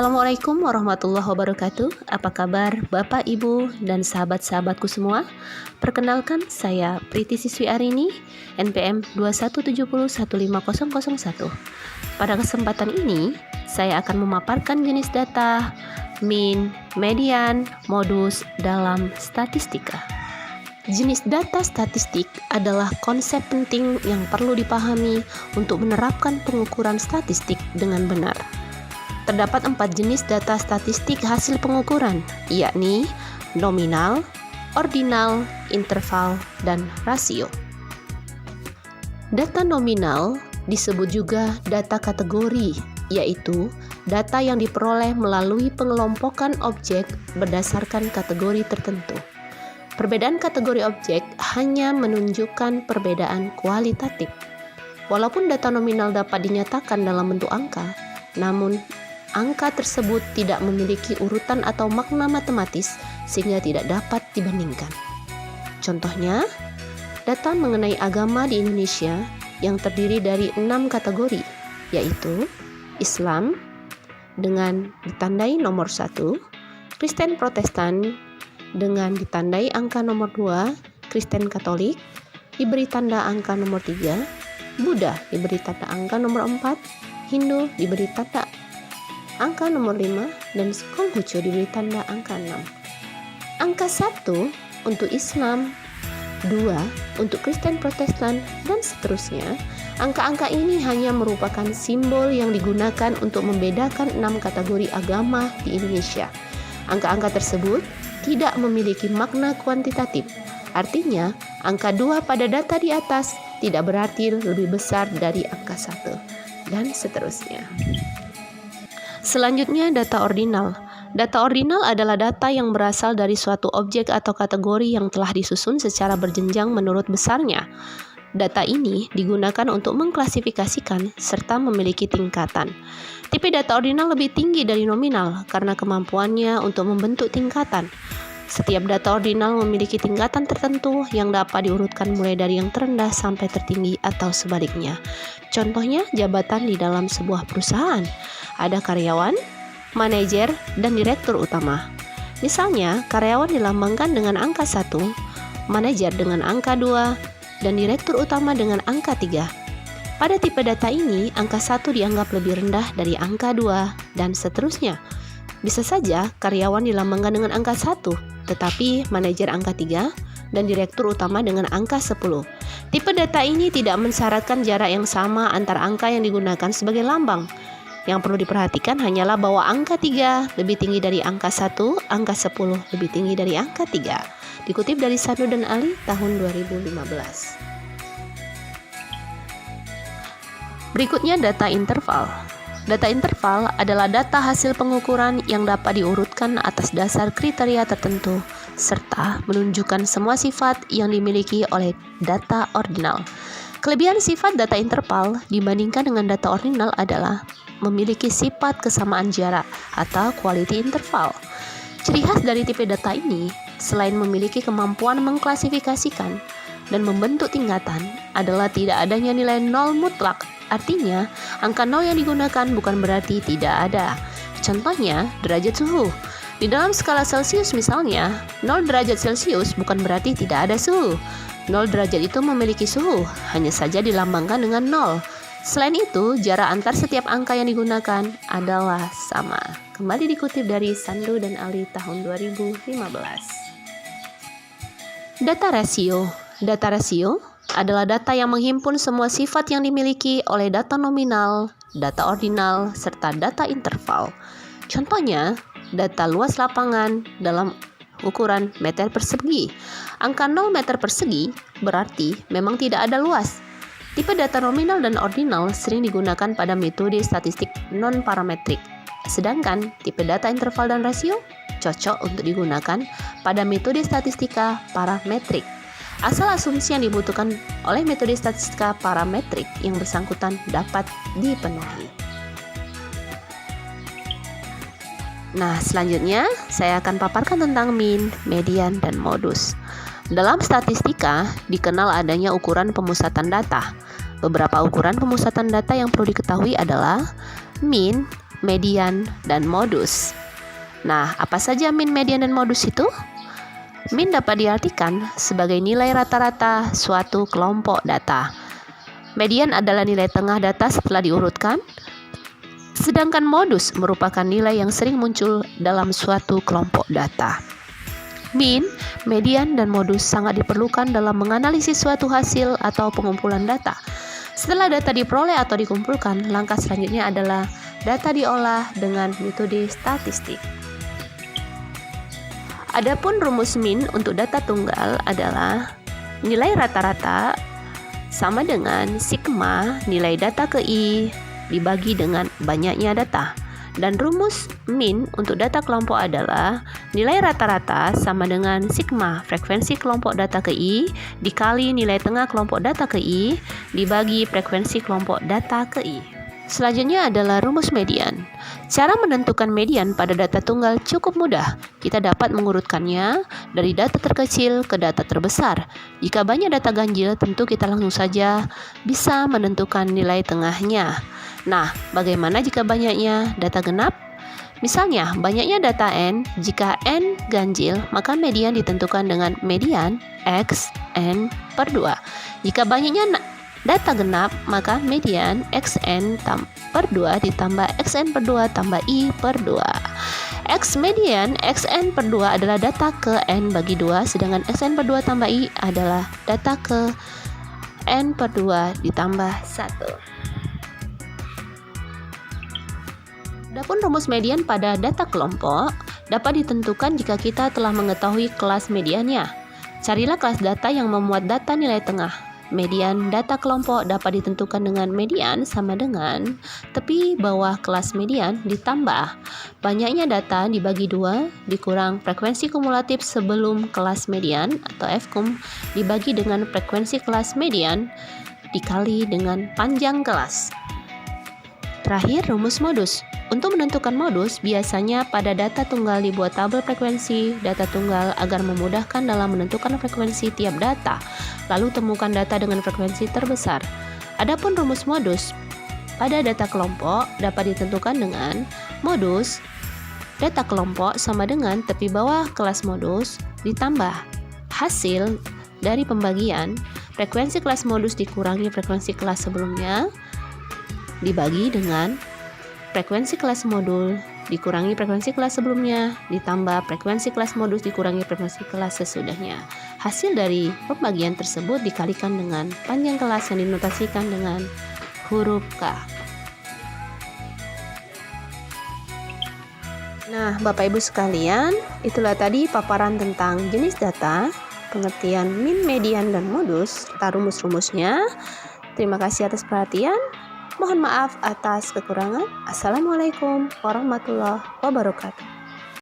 Assalamualaikum warahmatullahi wabarakatuh. Apa kabar Bapak, Ibu, dan sahabat-sahabatku semua? Perkenalkan, saya Priti Siswi Arini, NPM 217015001. Pada kesempatan ini, saya akan memaparkan jenis data, mean, median, modus dalam statistika. Jenis data statistik adalah konsep penting yang perlu dipahami untuk menerapkan pengukuran statistik dengan benar. Terdapat 4 jenis data statistik hasil pengukuran, yakni nominal, ordinal, interval, dan rasio. Data nominal disebut juga data kategori, yaitu data yang diperoleh melalui pengelompokan objek berdasarkan kategori tertentu. Perbedaan kategori objek hanya menunjukkan perbedaan kualitatif. Walaupun data nominal dapat dinyatakan dalam bentuk angka, namun angka tersebut tidak memiliki urutan atau makna matematis sehingga tidak dapat dibandingkan. Contohnya, data mengenai agama di Indonesia yang terdiri dari 6 kategori, yaitu Islam dengan ditandai nomor 1, Kristen Protestan dengan ditandai angka nomor 2, Kristen Katolik diberi tanda angka nomor 3, Buddha diberi tanda angka nomor 4, Hindu diberi tanda angka nomor 5, dan Konghucu diberi tanda angka 6. Angka 1 untuk Islam, 2 untuk Kristen Protestan, dan seterusnya. Angka-angka ini hanya merupakan simbol yang digunakan untuk membedakan 6 kategori agama di Indonesia. Angka-angka tersebut tidak memiliki makna kuantitatif. Artinya, angka 2 pada data di atas tidak berarti lebih besar dari angka 1, dan seterusnya. Selanjutnya, data ordinal. Data ordinal adalah data yang berasal dari suatu objek atau kategori yang telah disusun secara berjenjang menurut besarnya. Data ini digunakan untuk mengklasifikasikan serta memiliki tingkatan. Tipe data ordinal lebih tinggi dari nominal karena kemampuannya untuk membentuk tingkatan. Setiap data ordinal memiliki tingkatan tertentu yang dapat diurutkan mulai dari yang terendah sampai tertinggi atau sebaliknya. Contohnya, jabatan di dalam sebuah perusahaan. Ada karyawan, manajer, dan direktur utama. Misalnya, karyawan dilambangkan dengan angka 1, manajer dengan angka 2, dan direktur utama dengan angka 3. Pada tipe data ini, angka 1 dianggap lebih rendah dari angka 2, dan seterusnya. Bisa saja karyawan dilambangkan dengan angka 1, tetapi manajer angka 3, dan direktur utama dengan angka 10. Tipe data ini tidak mensyaratkan jarak yang sama antara angka yang digunakan sebagai lambang. Yang perlu diperhatikan hanyalah bahwa angka 3 lebih tinggi dari angka 1, angka 10 lebih tinggi dari angka 3. Dikutip dari Sandu dan Ali tahun 2015. Berikutnya data interval. Data interval adalah data hasil pengukuran yang dapat diurutkan atas dasar kriteria tertentu serta menunjukkan semua sifat yang dimiliki oleh data ordinal. Kelebihan sifat data interval dibandingkan dengan data ordinal adalah memiliki sifat kesamaan jarak atau quality interval. Ciri khas dari tipe data ini, selain memiliki kemampuan mengklasifikasikan dan membentuk tingkatan, adalah tidak adanya nilai nol mutlak. Artinya, angka 0 yang digunakan bukan berarti tidak ada. Contohnya, derajat suhu. Di dalam skala Celsius misalnya, 0 derajat Celsius bukan berarti tidak ada suhu. 0 derajat itu memiliki suhu, hanya saja dilambangkan dengan 0. Selain itu, jarak antar setiap angka yang digunakan adalah sama. Kembali dikutip dari Sandu dan Ali tahun 2015. Data rasio. Data rasio adalah data yang menghimpun semua sifat yang dimiliki oleh data nominal, data ordinal, serta data interval. Contohnya, data luas lapangan dalam ukuran meter persegi. Angka 0 meter persegi berarti memang tidak ada luas. Tipe data nominal dan ordinal sering digunakan pada metode statistik non-parametrik. Sedangkan tipe data interval dan rasio cocok untuk digunakan pada metode statistika parametrik. Asal asumsi yang dibutuhkan oleh metode statistika parametrik yang bersangkutan dapat dipenuhi. Nah, selanjutnya saya akan paparkan tentang mean, median, dan modus. Dalam statistika, dikenal adanya ukuran pemusatan data. Beberapa ukuran pemusatan data yang perlu diketahui adalah mean, median, dan modus. Nah, apa saja min, median, dan modus itu? Min dapat diartikan sebagai nilai rata-rata suatu kelompok data. Median adalah nilai tengah data setelah diurutkan, sedangkan modus merupakan nilai yang sering muncul dalam suatu kelompok data. Min, median, dan modus sangat diperlukan dalam menganalisis suatu hasil atau pengumpulan data. Setelah data diperoleh atau dikumpulkan, langkah selanjutnya adalah data diolah dengan metode statistik. Adapun rumus min untuk data tunggal adalah nilai rata-rata sama dengan sigma nilai data ke I dibagi dengan banyaknya data. Dan rumus min untuk data kelompok adalah nilai rata-rata sama dengan sigma frekuensi kelompok data ke I dikali nilai tengah kelompok data ke I dibagi frekuensi kelompok data ke I. Selanjutnya adalah rumus median. Cara menentukan median pada data tunggal cukup mudah. Kita dapat mengurutkannya dari data terkecil ke data terbesar. Jika banyak data ganjil, tentu kita langsung saja bisa menentukan nilai tengahnya. Nah, bagaimana jika banyaknya data genap? Misalnya, banyaknya data n, jika n ganjil, maka median ditentukan dengan median x n per 2. Jika banyaknya data genap, maka median xn per 2 ditambah xn per 2 tambah i per 2. X median xn per 2 adalah data ke n bagi 2, sedangkan xn per 2 tambah i adalah data ke n per 2 ditambah 1. Adapun rumus median pada data kelompok dapat ditentukan jika kita telah mengetahui kelas mediannya. Carilah kelas data yang memuat data nilai tengah. Median data kelompok dapat ditentukan dengan median sama dengan tepi bawah kelas median ditambah banyaknya data dibagi 2 dikurang frekuensi kumulatif sebelum kelas median atau Fkum dibagi dengan frekuensi kelas median dikali dengan panjang kelas. Terakhir, rumus modus. Untuk menentukan modus, biasanya pada data tunggal dibuat tabel frekuensi data tunggal agar memudahkan dalam menentukan frekuensi tiap data. Lalu temukan data dengan frekuensi terbesar. Adapun rumus modus pada data kelompok dapat ditentukan dengan modus data kelompok sama dengan tepi bawah kelas modus ditambah hasil dari pembagian frekuensi kelas modus dikurangi frekuensi kelas sebelumnya dibagi dengan frekuensi kelas modul dikurangi frekuensi kelas sebelumnya ditambah frekuensi kelas modus dikurangi frekuensi kelas sesudahnya. Hasil dari pembagian tersebut dikalikan dengan panjang kelas yang dinotasikan dengan huruf K. Nah, Bapak Ibu sekalian, itulah tadi paparan tentang jenis data, pengertian min, median, dan modus, serta rumus-rumusnya. Terima kasih atas perhatian. Mohon maaf atas kekurangan. Assalamualaikum warahmatullahi wabarakatuh.